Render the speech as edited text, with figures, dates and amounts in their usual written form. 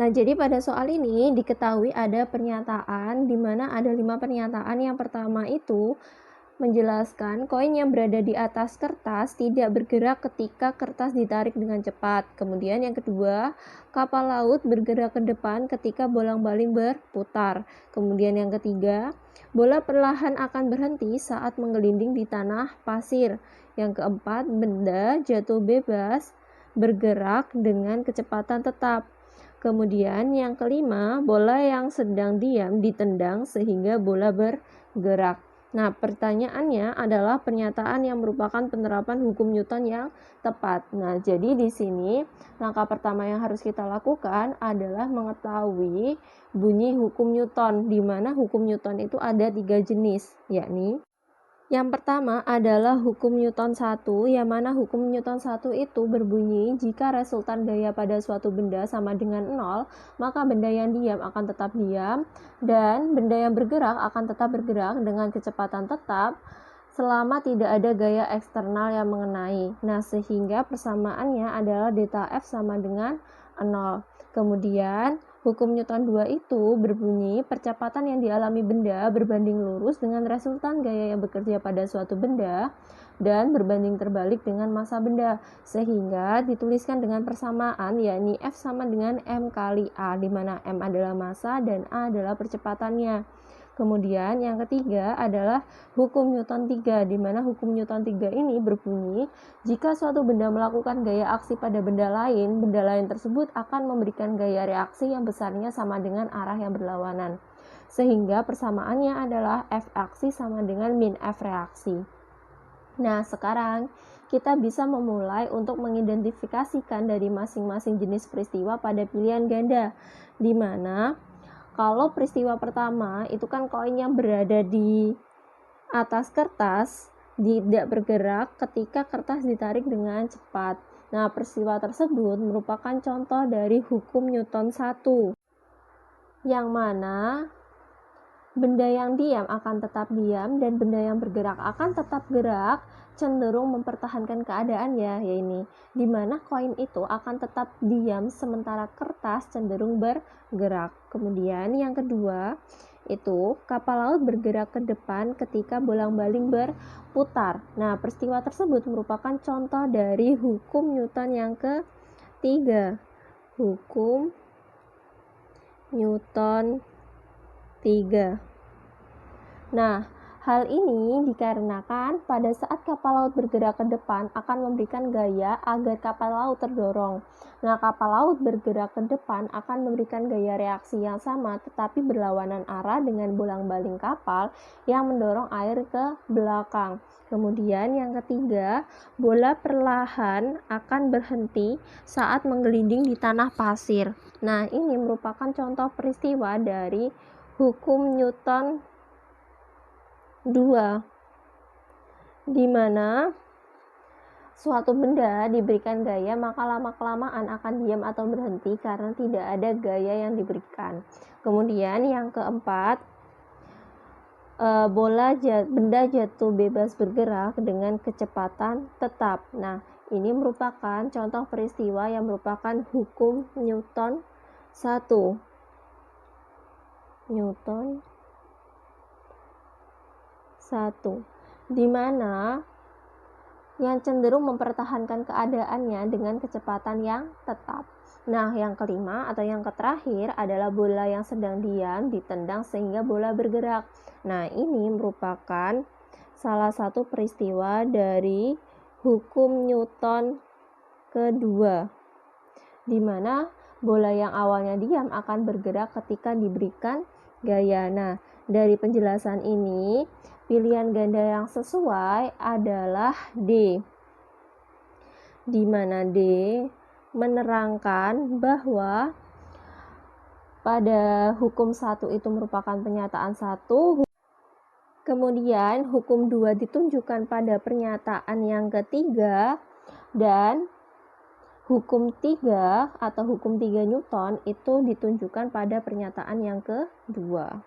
Nah, jadi pada soal ini diketahui ada pernyataan di mana ada 5 pernyataan. Yang pertama itu menjelaskan koin yang berada di atas kertas tidak bergerak ketika kertas ditarik dengan cepat. Kemudian yang kedua, kapal laut bergerak ke depan ketika bolang-baling berputar. Kemudian yang ketiga, bola perlahan akan berhenti saat menggelinding di tanah pasir. Yang keempat, benda jatuh bebas bergerak dengan kecepatan tetap. Kemudian yang kelima, bola yang sedang diam ditendang sehingga bola bergerak. Nah, pertanyaannya adalah pernyataan yang merupakan penerapan hukum Newton yang tepat. Nah, jadi di sini langkah pertama yang harus kita lakukan adalah mengetahui bunyi hukum Newton, di mana hukum Newton itu ada 3 jenis, yakni yang pertama adalah hukum Newton 1, yang mana hukum Newton 1 itu berbunyi jika resultan gaya pada suatu benda sama dengan 0, maka benda yang diam akan tetap diam dan benda yang bergerak akan tetap bergerak dengan kecepatan tetap selama tidak ada gaya eksternal yang mengenai. Nah, sehingga persamaannya adalah delta F sama dengan 0. Kemudian hukum Newton 2 itu berbunyi percepatan yang dialami benda berbanding lurus dengan resultan gaya yang bekerja pada suatu benda dan berbanding terbalik dengan massa benda, sehingga dituliskan dengan persamaan yakni F sama dengan M kali A, di mana M adalah massa dan A adalah percepatannya. Kemudian yang ketiga adalah hukum Newton 3, di mana hukum Newton 3 ini berbunyi jika suatu benda melakukan gaya aksi pada benda lain tersebut akan memberikan gaya reaksi yang besarnya sama dengan arah yang berlawanan. Sehingga persamaannya adalah F aksi sama dengan min F reaksi. Nah, sekarang kita bisa memulai untuk mengidentifikasikan dari masing-masing jenis peristiwa pada pilihan ganda, di mana kalau peristiwa pertama itu kan koin yang berada di atas kertas tidak bergerak ketika kertas ditarik dengan cepat. Nah, peristiwa tersebut merupakan contoh dari hukum Newton 1, yang mana benda yang diam akan tetap diam dan benda yang bergerak akan tetap gerak, cenderung mempertahankan keadaan ya ini, di mana koin itu akan tetap diam sementara kertas cenderung bergerak. Kemudian yang kedua itu kapal laut bergerak ke depan ketika bolang-baling berputar. Nah, peristiwa tersebut merupakan contoh dari hukum Newton yang ketiga, hukum Newton 3. Nah, hal ini dikarenakan pada saat kapal laut bergerak ke depan akan memberikan gaya agar kapal laut terdorong. Nah, kapal laut bergerak ke depan akan memberikan gaya reaksi yang sama tetapi berlawanan arah dengan bolang-baling kapal yang mendorong air ke belakang. Kemudian yang ketiga, bola perlahan akan berhenti saat menggelinding di tanah pasir. Nah, ini merupakan contoh peristiwa dari hukum Newton 2, di mana suatu benda diberikan gaya maka lama-kelamaan akan diam atau berhenti karena tidak ada gaya yang diberikan. Kemudian yang keempat, benda jatuh bebas bergerak dengan kecepatan tetap. Nah, ini merupakan contoh peristiwa yang merupakan hukum Newton 1. Newton 1, di mana yang cenderung mempertahankan keadaannya dengan kecepatan yang tetap. Nah, yang kelima atau yang terakhir adalah bola yang sedang diam ditendang sehingga bola bergerak. Nah, ini merupakan salah satu peristiwa dari hukum Newton kedua, di mana bola yang awalnya diam akan bergerak ketika diberikan gaya. Nah, dari penjelasan ini, pilihan ganda yang sesuai adalah D, di mana D menerangkan bahwa pada hukum 1 itu merupakan pernyataan 1, kemudian hukum 2 ditunjukkan pada pernyataan yang ketiga, dan hukum 3 atau hukum 3 Newton itu ditunjukkan pada pernyataan yang kedua.